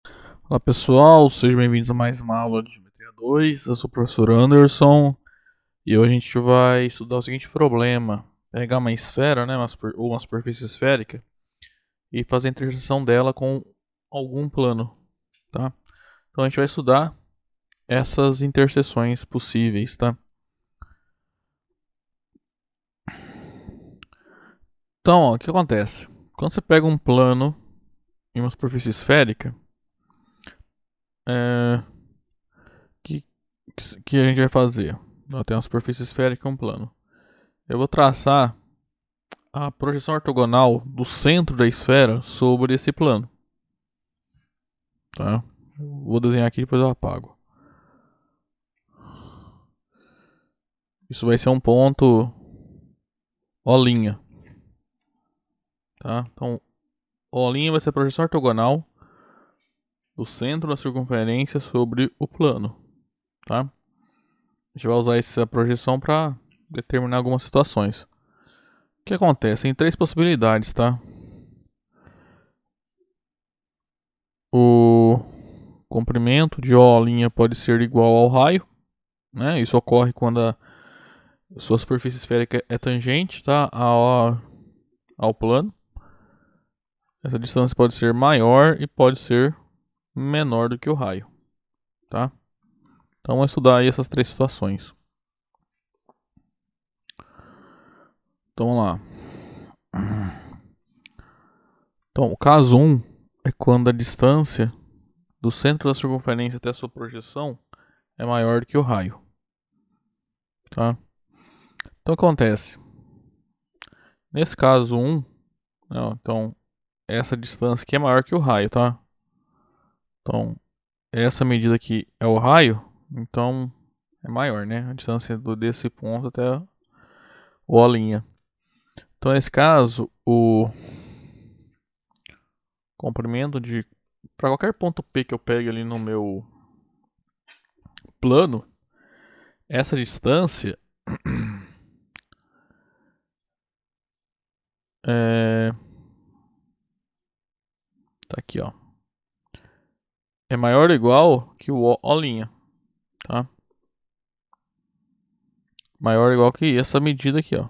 Olá pessoal, sejam bem-vindos a mais uma aula de Geometria 2. Eu sou o professor Anderson e hoje a gente vai estudar o seguinte problema: pegar uma esfera, né, ou uma superfície esférica e fazer a interseção dela com algum plano, tá? Então a gente vai estudar essas interseções possíveis, tá? Então, ó, o que acontece? Quando você pega um plano em uma superfície esférica, é, que, que a gente vai fazer? Tem uma superfície esférica e um plano. Eu vou traçar a projeção ortogonal do centro da esfera sobre esse plano, tá? Vou desenhar aqui e depois eu apago. Isso vai ser um ponto O', tá? Então, O' vai ser a projeção ortogonal do centro da circunferência sobre o plano, tá? A gente vai usar essa projeção para determinar algumas situações. O que acontece? Tem três possibilidades, tá? O comprimento de O' pode ser igual ao raio, né? Isso ocorre quando a sua superfície esférica é tangente, tá, ao plano. Essa distância pode ser maior e pode ser menor do que o raio, tá? Então vamos estudar aí essas três situações. Então vamos lá. Então, o caso 1 é quando a distância do centro da circunferência até a sua projeção é maior do que o raio, tá? Então o que acontece? Nesse caso 1, não, então essa distância aqui é maior que o raio, tá? Então essa medida aqui é o raio, então é maior, né? A distância desse ponto até o O'. Então nesse caso, o comprimento de para qualquer ponto P que eu pegue ali no meu plano, essa distância é tá aqui, ó. É maior ou igual que o O', tá? Maior ou igual que essa medida aqui, ó.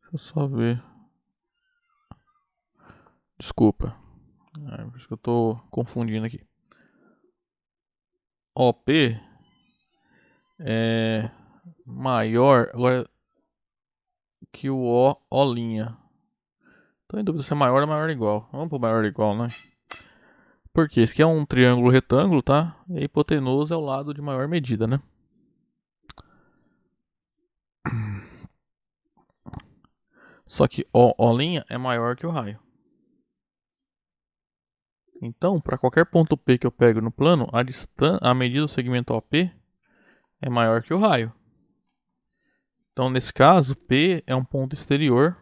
Deixa eu só ver. Desculpa. Por isso que eu tô confundindo aqui. OP é maior agora que o O'. Tô em dúvida se é maior ou maior ou igual. Vamos pro maior ou igual, né? Porque esse aqui é um triângulo retângulo, tá? E a hipotenusa é o lado de maior medida, né? Só que O' é maior que o raio. Então, para qualquer ponto P que eu pego no plano, a medida do segmento OP é maior que o raio. Então, nesse caso, P é um ponto exterior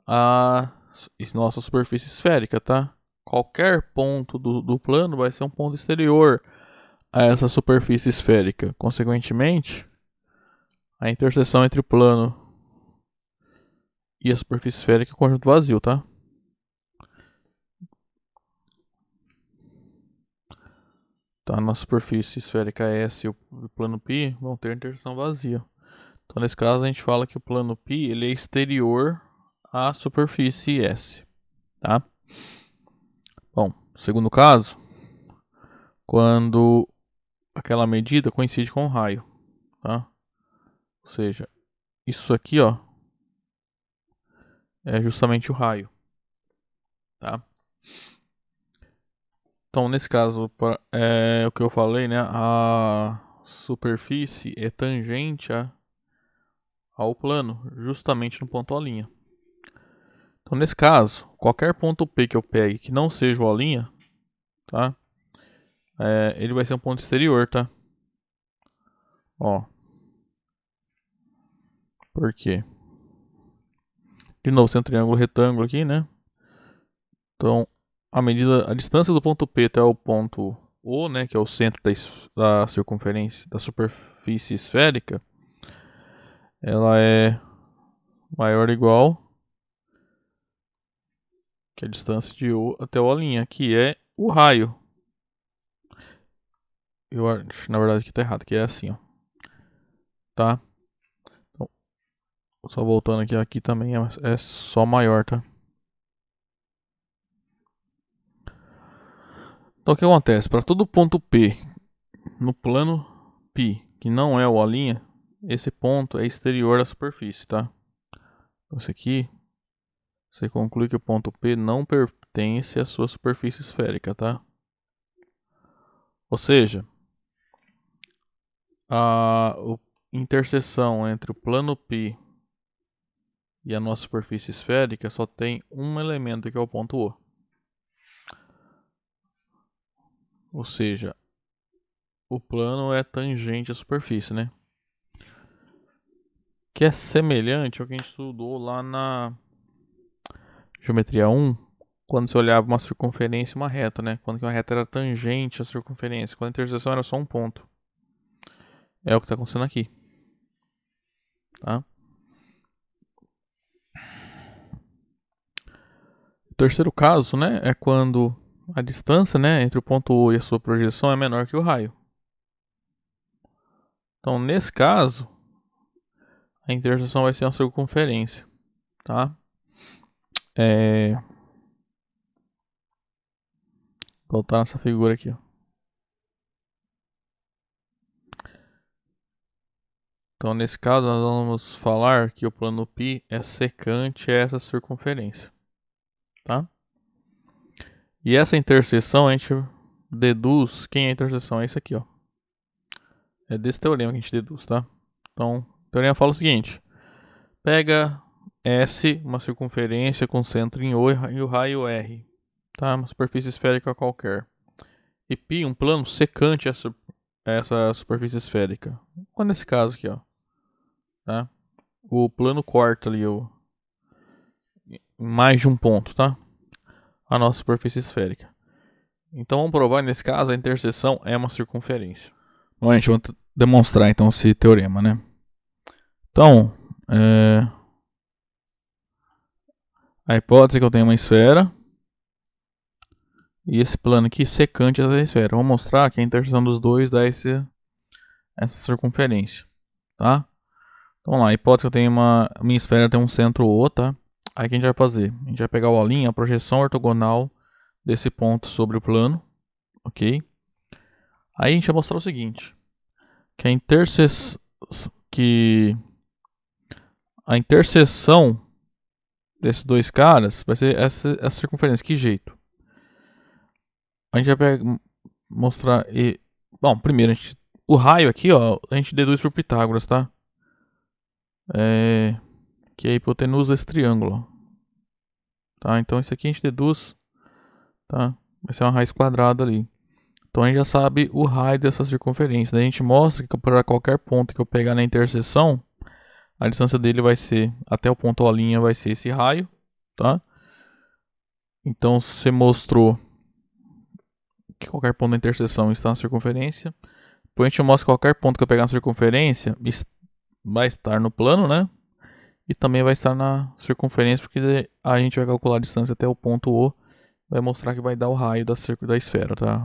à nossa superfície esférica, tá? Qualquer ponto do plano vai ser um ponto exterior a essa superfície esférica. Consequentemente, a interseção entre o plano e a superfície esférica é um conjunto vazio, tá? Tá, na superfície esférica S e o plano π vão ter interseção vazia. Então, nesse caso, a gente fala que o plano π ele é exterior à superfície S, tá? Bom, segundo caso, quando aquela medida coincide com o raio, tá? Ou seja, isso aqui, ó, é justamente o raio, tá? Então, nesse caso, é o que eu falei, né? A superfície é tangente ao plano, justamente no ponto O'. Então, nesse caso, qualquer ponto P que eu pegue que não seja o O', tá? Ele vai ser um ponto exterior, tá? Ó, por quê? De novo, tem um triângulo retângulo aqui, né? Então, a distância do ponto P até o ponto O, né, que é o centro da circunferência da superfície esférica, ela é maior ou igual que é a distância de O até O', que é o raio. Eu acho, na verdade, que tá errado, que é assim, ó. Tá? Então, só voltando aqui, aqui também é só maior, tá? Então, o que acontece? Para todo ponto P no plano π, que não é o O', esse ponto é exterior à superfície, tá? Então, esse aqui, você conclui que o ponto P não pertence à sua superfície esférica, tá? Ou seja, a interseção entre o plano π e a nossa superfície esférica só tem um elemento, que é o ponto O. Ou seja, o plano é tangente à superfície, né? Que é semelhante ao que a gente estudou lá na geometria 1, quando você olhava uma circunferência e uma reta, né? Quando uma reta era tangente à circunferência, quando a interseção era só um ponto. É o que está acontecendo aqui. Tá? O terceiro caso, né, é quando a distância, né, entre o ponto O e a sua projeção é menor que o raio. Então, nesse caso, a interseção vai ser uma circunferência, tá? Voltar nessa figura aqui, ó. Então, nesse caso, nós vamos falar que o plano π é secante a essa circunferência, tá? E essa interseção a gente deduz. Quem é a interseção? É isso aqui, ó. É desse teorema que a gente deduz, tá? Então, o teorema fala o seguinte: pega S, uma circunferência com centro em O e o raio R, tá? Uma superfície esférica qualquer. E π, um plano secante a essa superfície esférica. Qual nesse caso aqui, ó, tá? O plano corta ali mais de um ponto, tá? A nossa superfície esférica. Então vamos provar, nesse caso, a interseção é uma circunferência. Bom, a gente vai demonstrar então esse teorema, né? Então, a hipótese é que eu tenho uma esfera e esse plano aqui secante essa esfera. Vou mostrar que a interseção dos dois dá essa circunferência, tá? Então vamos lá, a hipótese é que eu tenho minha esfera tem um centro O, tá? Aí o que a gente vai fazer? A gente vai pegar o A', a projeção ortogonal desse ponto sobre o plano, ok? Aí a gente vai mostrar o seguinte, que a interseção desses dois caras vai ser essa circunferência. Que jeito? A gente vai mostrar. Bom, primeiro, o raio aqui, ó, a gente deduz por Pitágoras, tá? Que é a hipotenusa desse triângulo. Tá? Então, isso aqui a gente deduz. Tá? Vai ser uma raiz quadrada ali. Então, a gente já sabe o raio dessa circunferência. Daí a gente mostra que para qualquer ponto que eu pegar na interseção, a distância dele vai ser, até o ponto O', vai ser esse raio. Tá? Então, você mostrou que qualquer ponto da interseção está na circunferência. Depois a gente mostra que qualquer ponto que eu pegar na circunferência vai estar no plano, né? E também vai estar na circunferência, porque a gente vai calcular a distância até o ponto O. Vai mostrar que vai dar o raio da esfera, tá?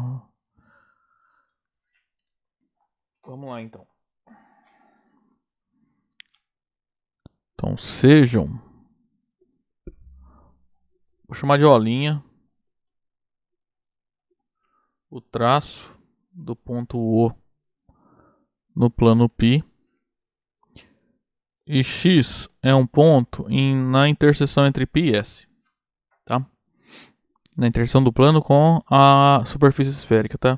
Vamos lá, então. Então, sejam... Vou chamar de O'. O traço do ponto O no plano π. E X é um ponto na interseção entre π e S. Tá? Na interseção do plano com a superfície esférica, tá?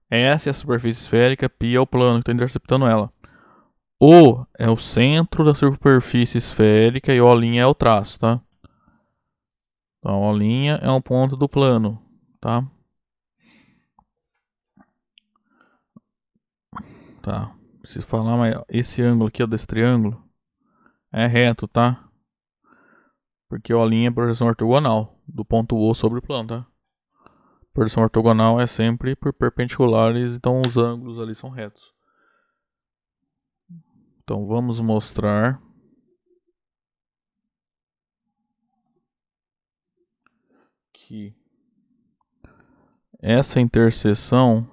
S é a superfície esférica, π é o plano que está interceptando ela. O é o centro da superfície esférica e O' é o traço, tá? Então, O' é um ponto do plano, tá? Tá. Preciso falar, mas esse ângulo aqui, ó, desse triângulo, é reto, tá? Porque O' é projeção ortogonal do ponto O sobre o plano, tá? Projeção ortogonal é sempre por perpendiculares, então os ângulos ali são retos. Então vamos mostrar que essa interseção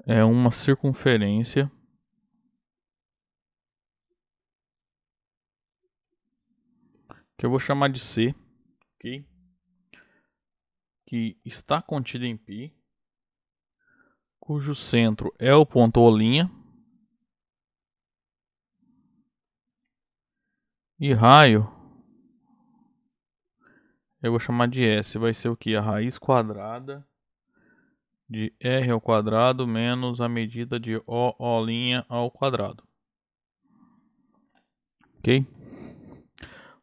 é uma circunferência que eu vou chamar de C, ok? Que está contida em π, cujo centro é o ponto O', e raio eu vou chamar de S. Vai ser o que? A raiz quadrada de R ao quadrado menos a medida de O' ao quadrado. Ok?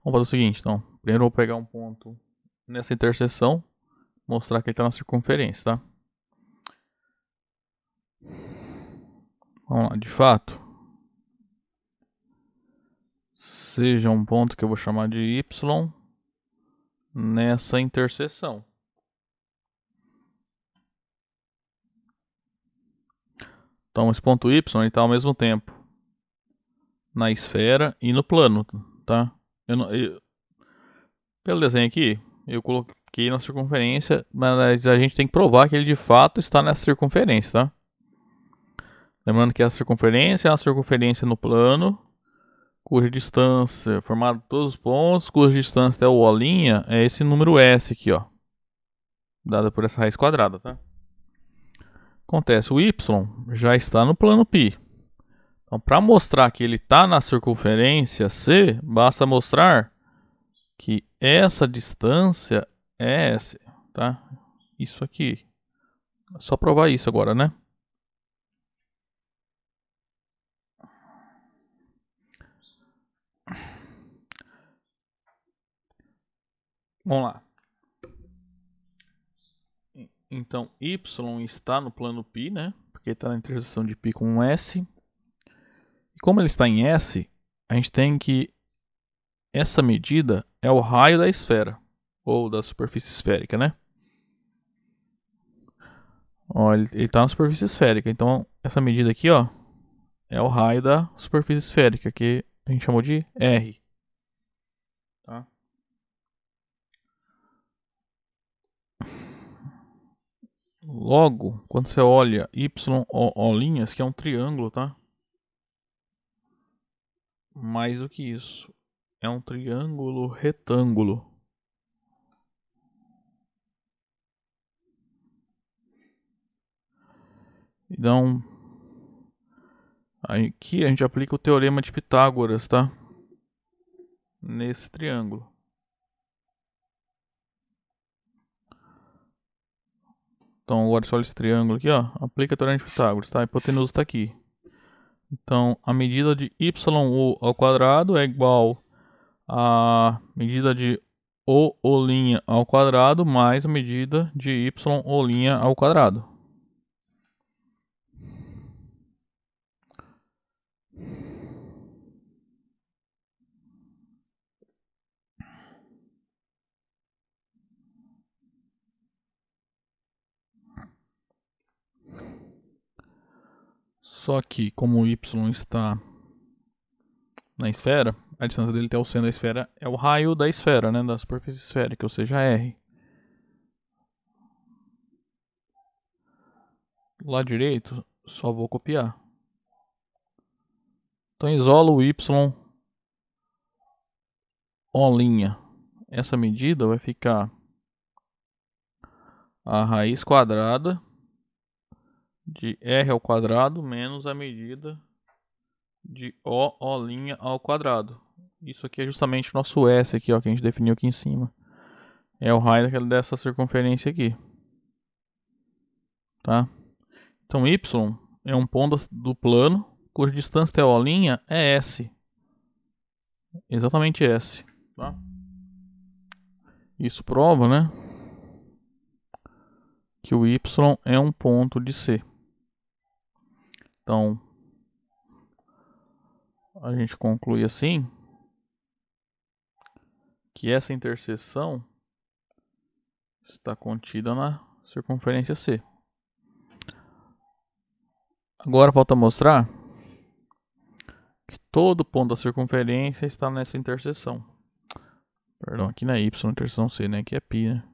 Vamos fazer o seguinte, então. Primeiro eu vou pegar um ponto nessa interseção, mostrar que ele está na circunferência, tá? Vamos lá, de fato, seja um ponto que eu vou chamar de Y nessa interseção. Então esse ponto Y está ao mesmo tempo na esfera e no plano, tá? Pelo desenho aqui, eu coloquei na circunferência, mas a gente tem que provar que ele de fato está nessa circunferência, tá? Lembrando que a circunferência é uma circunferência no plano, cuja distância, formado todos os pontos, cuja distância até o O' é esse número S aqui, ó. Dada por essa raiz quadrada, tá? Acontece, o Y já está no plano π. Então, para mostrar que ele está na circunferência C, basta mostrar que essa distância é S, tá? Isso aqui. É só provar isso agora, né? Vamos lá. Então, Y está no plano π, né? Porque está na interseção de π com S. E como ele está em S, a gente tem que essa medida é o raio da esfera, ou da superfície esférica, né? Ó, ele está na superfície esférica, então essa medida aqui, ó, é o raio da superfície esférica, que a gente chamou de R. Tá? Logo, quando você olha YO', que é um triângulo, tá? Mais do que isso, é um triângulo retângulo. Então, aqui a gente aplica o teorema de Pitágoras, tá? Nesse triângulo. Então, agora só esse triângulo aqui, ó, aplica o teorema de Pitágoras, tá? A hipotenusa está aqui. Então, a medida de YO ao quadrado é igual à medida de OO' ao quadrado mais a medida de YO' ao quadrado. Só que, como o Y está na esfera, a distância dele até o centro da esfera é o raio da esfera, né, da superfície esférica, ou seja, R. Do lado direito, só vou copiar. Então, isolo o YO'. Essa medida vai ficar a raiz quadrada de R ao quadrado menos a medida de OO' ao quadrado. Isso aqui é justamente o nosso S aqui, ó, que a gente definiu aqui em cima. É o raio dessa circunferência aqui. Tá? Então Y é um ponto do plano cuja distância até O' é S. Exatamente S. Tá? Isso prova, né, que o Y é um ponto de C. Então, a gente conclui assim que essa interseção está contida na circunferência C. Agora falta mostrar que todo ponto da circunferência está nessa interseção. Perdão, aqui não é Y interseção C, né? Aqui é π, né?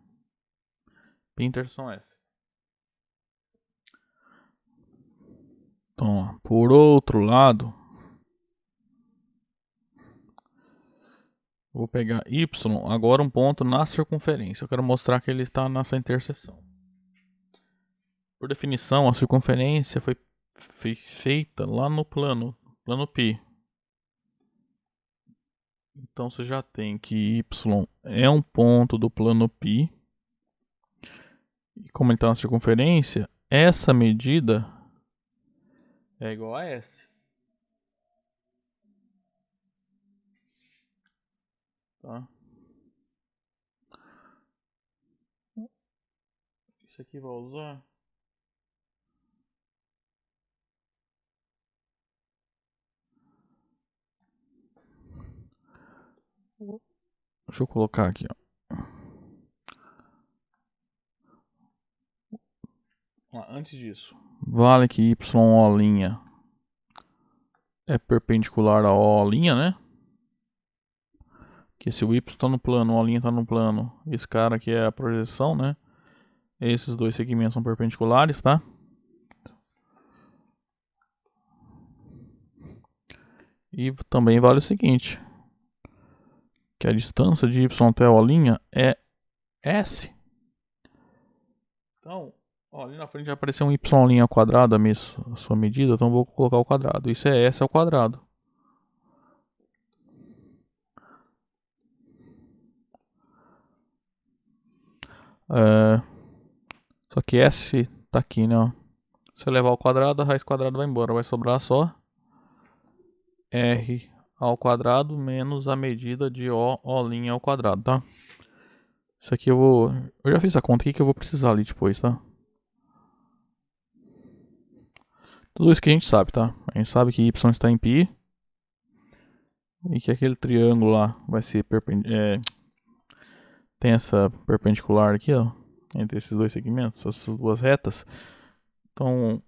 Π interseção S. Então, ó, por outro lado, vou pegar Y, agora um ponto na circunferência. Eu quero mostrar que ele está nessa interseção. Por definição, a circunferência foi feita lá no plano π. Então você já tem que Y é um ponto do plano π. E como ele está na circunferência, essa medida é igual a S. Tá? Isso aqui vai usar. Deixa eu colocar aqui, ó. Antes disso, vale que YO' é perpendicular a O', né? Que se o Y está no plano, o O' está no plano, esse cara aqui é a projeção, né? Esses dois segmentos são perpendiculares, tá? E também vale o seguinte, que a distância de Y até O' é S. Então, ó, ali na frente vai aparecer um Y' ao quadrado, a sua medida, então eu vou colocar o quadrado. Isso é S ao quadrado. Só que S tá aqui, né? Ó. Se eu levar ao quadrado, a raiz quadrada vai embora. Vai sobrar só R ao quadrado menos a medida de O' ao quadrado, tá? Isso aqui eu já fiz a conta aqui que eu vou precisar ali depois, tá? Tudo isso que a gente sabe, tá? A gente sabe que Y está em π. E que aquele triângulo lá vai ser tem essa perpendicular aqui, ó. Entre esses dois segmentos, essas duas retas. Então,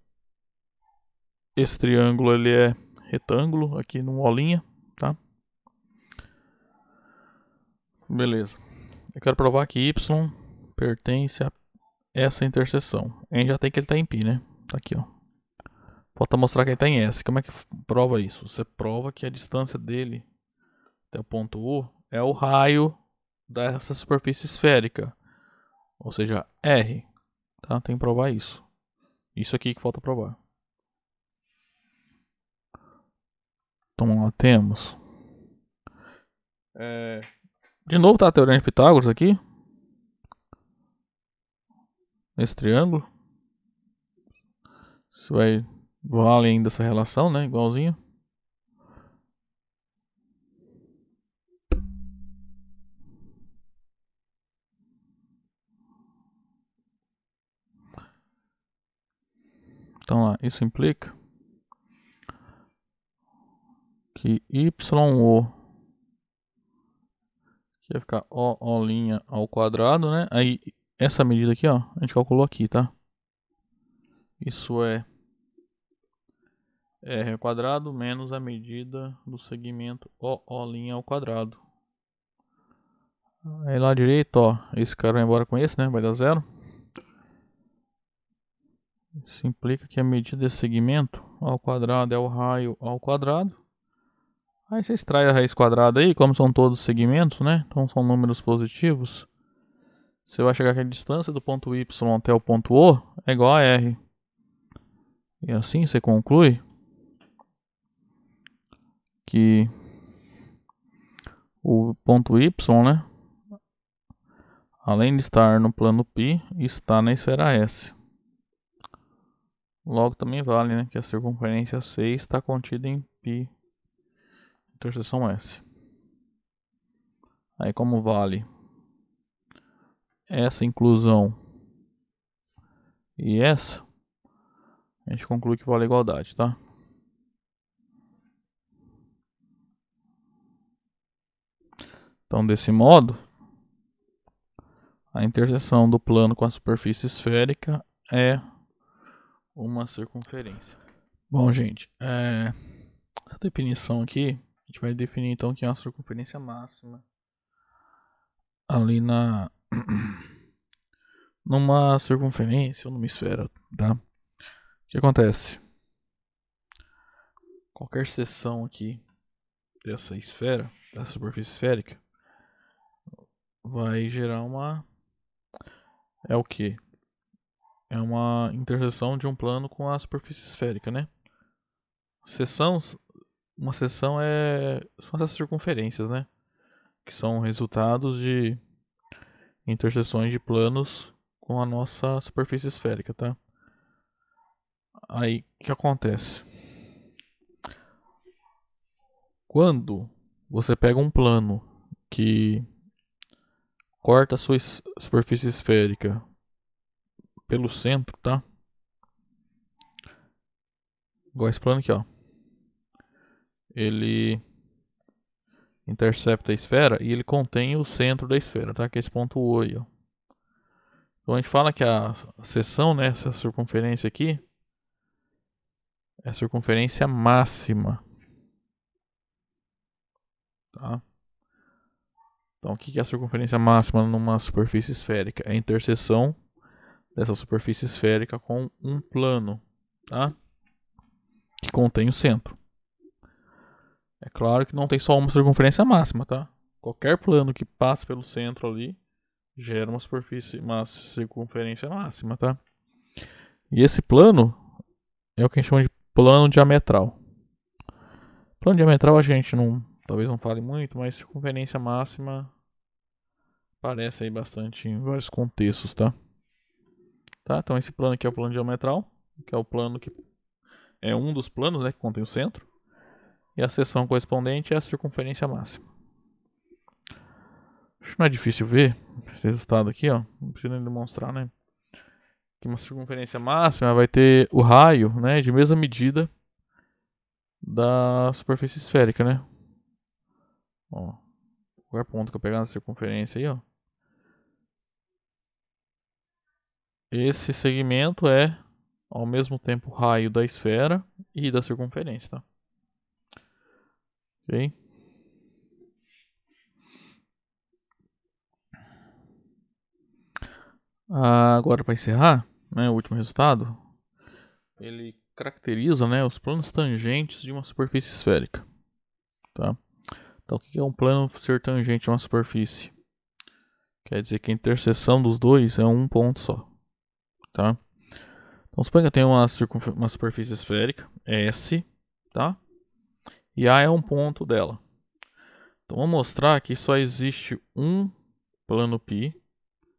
esse triângulo ele é retângulo aqui no O', tá? Beleza. Eu quero provar que Y pertence a essa interseção. A gente já tem que ele tá em π, né? Tá aqui, ó. Falta mostrar que ele tá em S. Como é que prova isso? Você prova que a distância dele até o ponto U é o raio dessa superfície esférica. Ou seja, R. Tá? Tem que provar isso. Isso aqui que falta provar. Então lá temos. De novo tá a teorema de Pitágoras aqui. Nesse triângulo. Isso vale ainda essa relação, né? Igualzinho. Então lá, isso implica que YO que vai ficar O' ao quadrado, né? Aí essa medida aqui, ó, a gente calculou aqui, tá? Isso é R ao quadrado menos a medida do segmento O' ao quadrado. Aí lá direito, ó, esse cara vai embora com esse, né? Vai dar zero. Isso implica que a medida desse segmento ao quadrado é o raio ao quadrado. Aí você extrai a raiz quadrada aí, como são todos segmentos, né? Então são números positivos. Você vai chegar que a distância do ponto Y até o ponto O é igual a R. E assim você conclui que o ponto Y, né? Além de estar no plano π, está na esfera S. Logo também vale, né? Que a circunferência C está contida em π interseção S. Aí como vale essa inclusão e essa, a gente conclui que vale a igualdade, tá? Então desse modo, a interseção do plano com a superfície esférica é uma circunferência. Bom, gente, essa definição aqui, a gente vai definir então que é uma circunferência máxima ali numa circunferência ou numa esfera, tá? O que acontece? Qualquer seção aqui dessa esfera, dessa superfície esférica, vai gerar é o que? É uma interseção de um plano com a superfície esférica, né? Uma seção são essas circunferências, né? Que são resultados de interseções de planos com a nossa superfície esférica, tá? Aí, o que acontece? Quando você pega um plano que corta a sua superfície esférica pelo centro, tá? Igual esse plano aqui, ó. Ele intercepta a esfera e ele contém o centro da esfera, tá? Que é esse ponto O aí, ó. Então a gente fala que a seção, né, essa circunferência aqui, é a circunferência máxima, tá? Então o que é a circunferência máxima numa superfície esférica? É a interseção dessa superfície esférica com um plano, tá? Que contém o centro. É claro que não tem só uma circunferência máxima, tá? Qualquer plano que passe pelo centro ali gera uma circunferência máxima, tá? E esse plano é o que a gente chama de plano diametral. Plano diametral a gente talvez não fale muito, mas circunferência máxima aparece aí bastante em vários contextos, tá? Então esse plano aqui é o plano diametral, que é o plano que é um dos planos, né, que contém o centro. E a seção correspondente é a circunferência máxima. Acho que não é difícil ver esse resultado aqui, ó. Não precisa nem demonstrar, né? Que uma circunferência máxima vai ter o raio, né, de mesma medida da superfície esférica, né? Ó, qualquer ponto que eu pegar na circunferência aí, ó. Esse segmento é ao mesmo tempo o raio da esfera e da circunferência, tá? Ok? Agora para encerrar, né, o último resultado, ele caracteriza, né, os planos tangentes de uma superfície esférica, tá? Então o que é um plano ser tangente a uma superfície? Quer dizer que a interseção dos dois é um ponto só, tá? Então suponha que eu tenho uma superfície esférica, S, tá? E A é um ponto dela. Então vamos mostrar que só existe um plano π.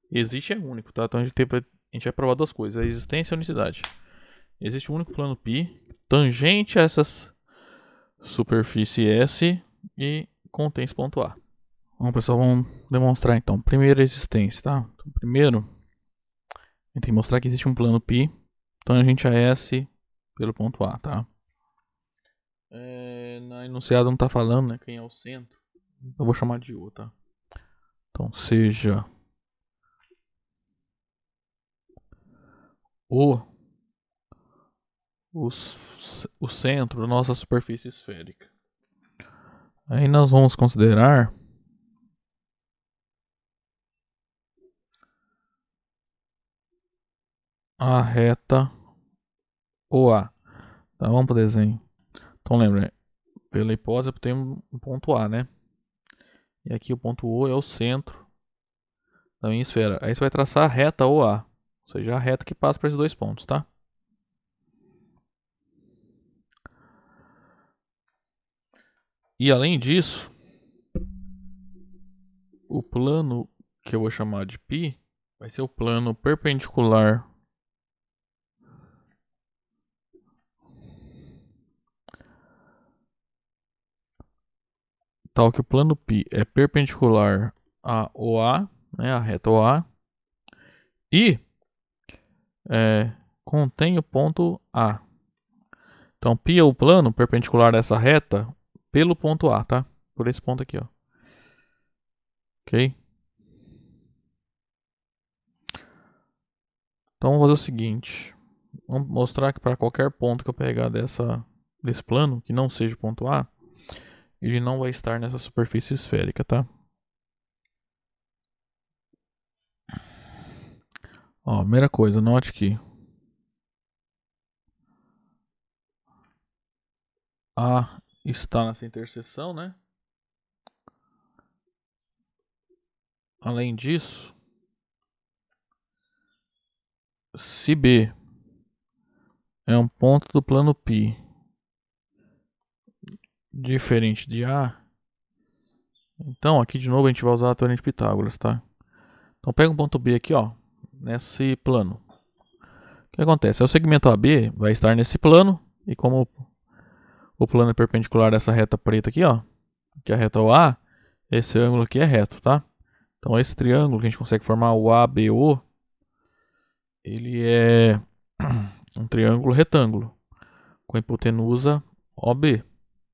Existe é único, tá? Então a gente vai provar duas coisas, a existência e a unicidade. Existe um único plano π tangente a essa superfície S e contém esse ponto A. Bom, pessoal, vamos demonstrar então. Primeiro a existência, tá? Então, primeiro, a gente tem que mostrar que existe um plano π tangente a S pelo ponto A, tá? Na enunciado não tá falando, né, quem é o centro. Eu vou chamar de O, tá? Então, seja o centro da nossa superfície esférica. Aí nós vamos considerar a reta OA. Tá, vamos para o desenho. Então lembra, pela hipótese eu tenho um ponto A, né? E aqui o ponto O é o centro da minha esfera. Aí você vai traçar a reta OA, ou seja, a reta que passa para esses dois pontos, tá? E além disso, o plano que eu vou chamar de π vai ser o plano perpendicular tal que o plano π é perpendicular a OA, né, a reta OA, e contém o ponto A. Então, π é o plano perpendicular a essa reta pelo ponto A, tá? Por esse ponto aqui, ó. Ok? Então, vamos fazer o seguinte. Vamos mostrar que para qualquer ponto que eu pegar desse plano, que não seja o ponto A, ele não vai estar nessa superfície esférica, tá? Ó, primeira coisa, note que A está nessa interseção, né? Além disso, se B é um ponto do plano π diferente de A, então aqui de novo a gente vai usar a teorema de Pitágoras, tá? Então pega um ponto B aqui, ó, nesse plano. O que acontece? O segmento AB vai estar nesse plano, e como o plano é perpendicular a essa reta preta aqui, ó, que é a reta OA, esse ângulo aqui é reto, tá? Então esse triângulo que a gente consegue formar o ABO, ele é um triângulo retângulo com hipotenusa OB,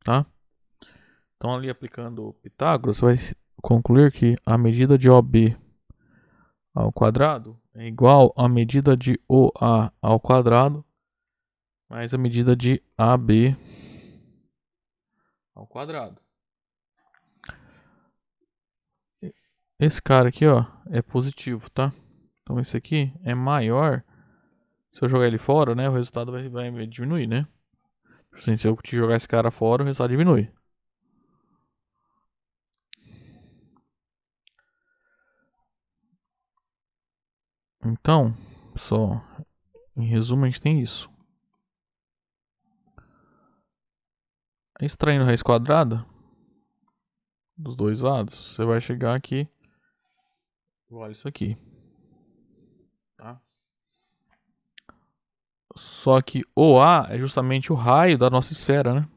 tá? Então ali aplicando Pitágoras, você vai concluir que a medida de OB ao quadrado é igual à medida de OA ao quadrado mais a medida de AB ao quadrado. Esse cara aqui, ó, é positivo, tá? Então esse aqui é maior. Se eu jogar ele fora, né, o resultado vai diminuir, né? Assim, se eu te jogar esse cara fora, o resultado diminui. Então, só em resumo, a gente tem isso. Extraindo raiz quadrada dos dois lados, você vai chegar aqui. Olha isso aqui. Tá? Só que o A é justamente o raio da nossa esfera, né?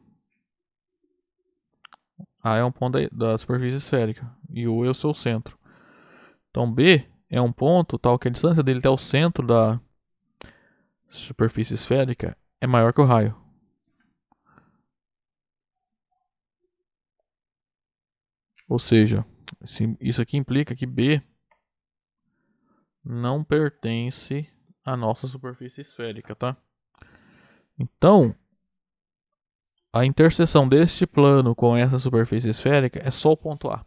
A é um ponto da superfície esférica e o é o seu centro. Então B é um ponto tal que a distância dele até o centro da superfície esférica é maior que o raio. Ou seja, isso aqui implica que B não pertence à nossa superfície esférica, tá? Então, a interseção deste plano com essa superfície esférica é só o ponto A.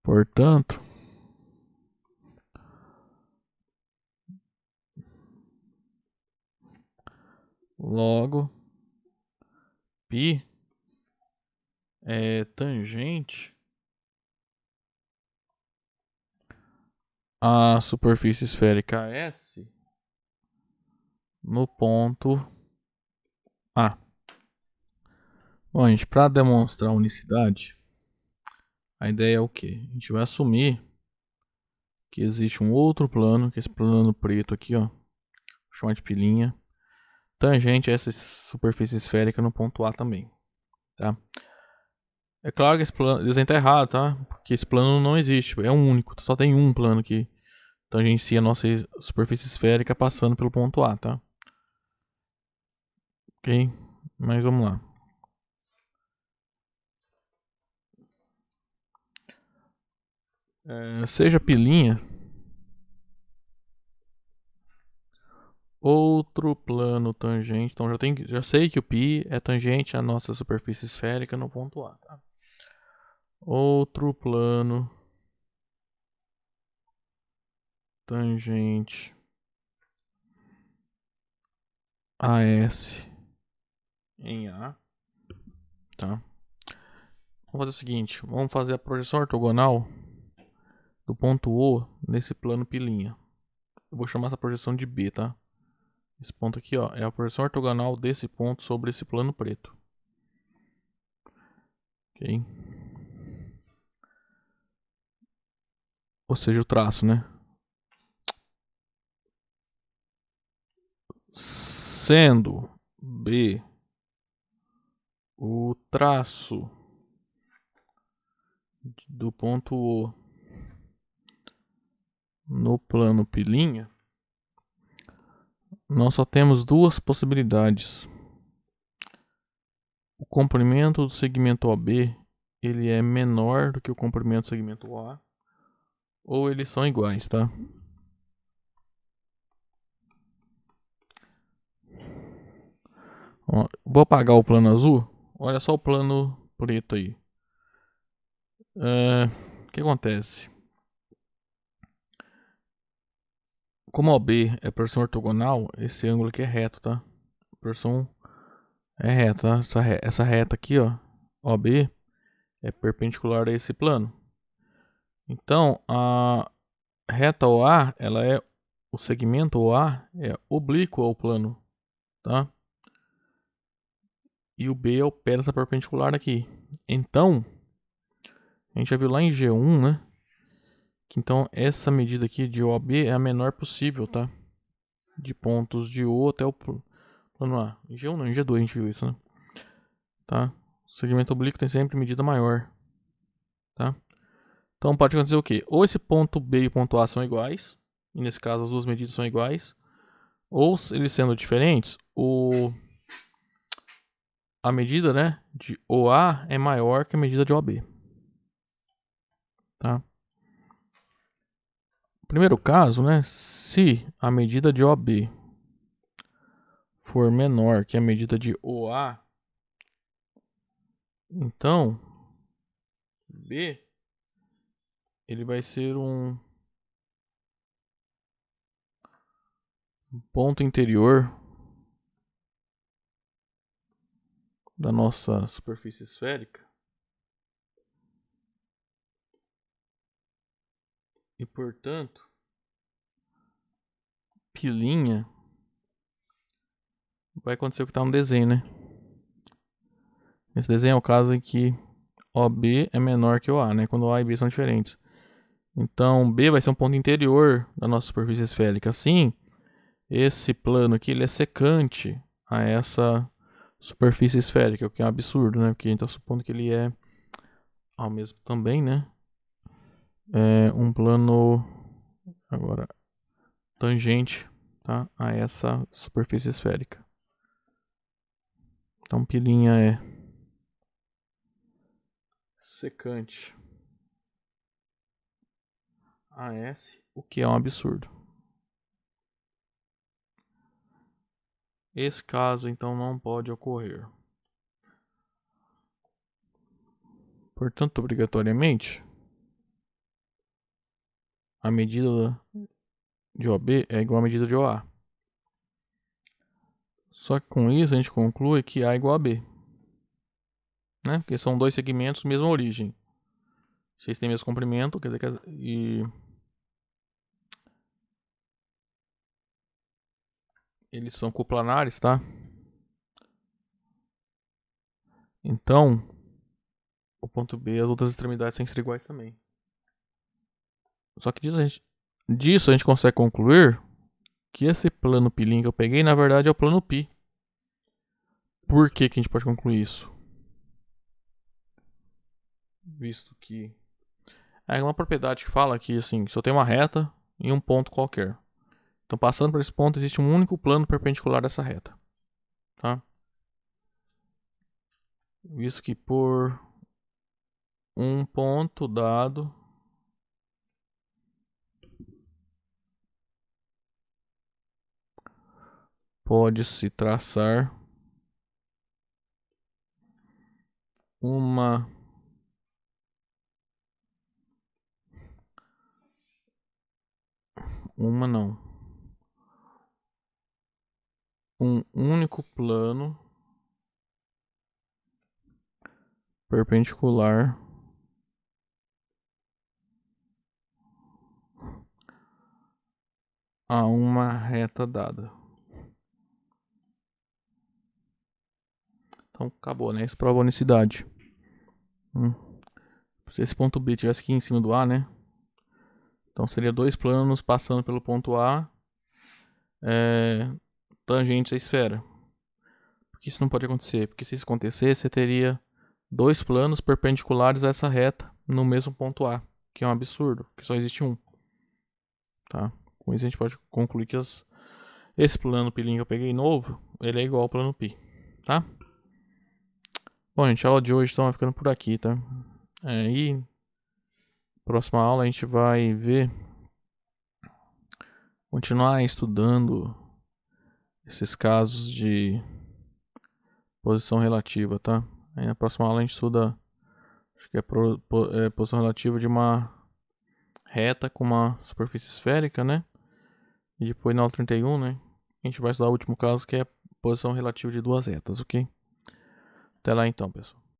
Portanto, logo π é tangente à superfície esférica S no ponto A. Bom, gente, para demonstrar unicidade, a ideia é o quê? A gente vai assumir que existe um outro plano, que é esse plano preto aqui, ó, vou chamar de pilinha, tangente a essa superfície esférica no ponto A também, tá? É claro que esse plano desenho tá errado, tá? Porque esse plano não existe, é um único, só tem um plano que tangencia a nossa superfície esférica passando pelo ponto A, tá? Ok? Mas vamos lá. Seja pilinha, outro plano tangente. Então já sei que o π é tangente à nossa superfície esférica no ponto A, tá? Outro plano tangente a S em A, tá? Vamos fazer o seguinte, vamos fazer a projeção ortogonal do ponto O nesse plano pilinha. Eu vou chamar essa projeção de B, tá? Esse ponto aqui, ó, é a projeção ortogonal desse ponto sobre esse plano preto. Ok? Ou seja, o traço, né? Sendo B o traço do ponto O no plano pilinha, nós só temos duas possibilidades. O comprimento do segmento OB ele é menor do que o comprimento do segmento OA, ou eles são iguais, tá? Ó, vou apagar o plano azul. Olha só o plano preto aí. O que acontece? Como OB é porção ortogonal, esse ângulo aqui é reto, tá? A porção é reta, tá? Essa reta aqui, ó, OB, é perpendicular a esse plano. Então, a reta OA, o segmento OA é oblíquo ao plano, tá? E o B é o pé dessa perpendicular aqui. Então, a gente já viu lá em G1, né? Que então essa medida aqui de OB é a menor possível, tá? De pontos de O até o plano A. Em G1 não, em G2 a gente viu isso, né? Tá? O segmento oblíquo tem sempre medida maior, tá? Então pode acontecer o quê? Ou esse ponto B e o ponto A são iguais, e nesse caso as duas medidas são iguais, ou eles sendo diferentes, a medida, né, de OA é maior que a medida de OB. Tá? Primeiro caso, né, se a medida de OB for menor que a medida de OA, então B ele vai ser um ponto interior da nossa superfície esférica e, portanto, pilinha vai acontecer o que está no desenho, né? Esse desenho é o caso em que OB é menor que OA, né? Quando A e B são diferentes. Então, B vai ser um ponto interior da nossa superfície esférica. Assim, esse plano aqui ele é secante a essa superfície esférica, o que é um absurdo, né? Porque a gente está supondo que ele é ao mesmo também, né? É um plano agora tangente, tá? A essa superfície esférica. Então, pilinha é secante a S, o que é um absurdo. Esse caso, então, não pode ocorrer. Portanto, obrigatoriamente, a medida de OB é igual à medida de OA. Só que com isso a gente conclui que A é igual a B. Né? Porque são dois segmentos, mesma origem. Se eles têm mesmo comprimento, quer dizer que eles são coplanares, tá? Então, o ponto B, as outras extremidades têm que ser iguais também. Só que disso a gente consegue concluir que esse plano pilinha que eu peguei, na verdade, é o plano π. Por que que a gente pode concluir isso? Visto que é uma propriedade que fala que, assim, se eu tenho uma reta em um ponto qualquer, então passando por esse ponto existe um único plano perpendicular dessa reta, tá? Visto que por um ponto dado pode-se traçar uma não, um único plano perpendicular a uma reta dada. Então acabou, né? Isso prova a unicidade. Se esse ponto B tivesse aqui em cima do A, né? Então seria dois planos passando pelo ponto A tangentes à esfera. Porque isso não pode acontecer. Porque se isso acontecesse, você teria dois planos perpendiculares a essa reta no mesmo ponto A. Que é um absurdo, porque só existe um. Tá? Com isso a gente pode concluir que esse plano pilinha que eu peguei novo, ele é igual ao plano π. Tá? Bom, gente, a aula de hoje então vai ficando por aqui, tá? E próxima aula a gente vai ver, continuar estudando esses casos de posição relativa, tá? Aí na próxima aula a gente estuda Acho que é, posição relativa de uma reta com uma superfície esférica, né? E depois na aula 31, né? A gente vai estudar o último caso, que é a posição relativa de duas retas, ok? Até lá então, pessoal.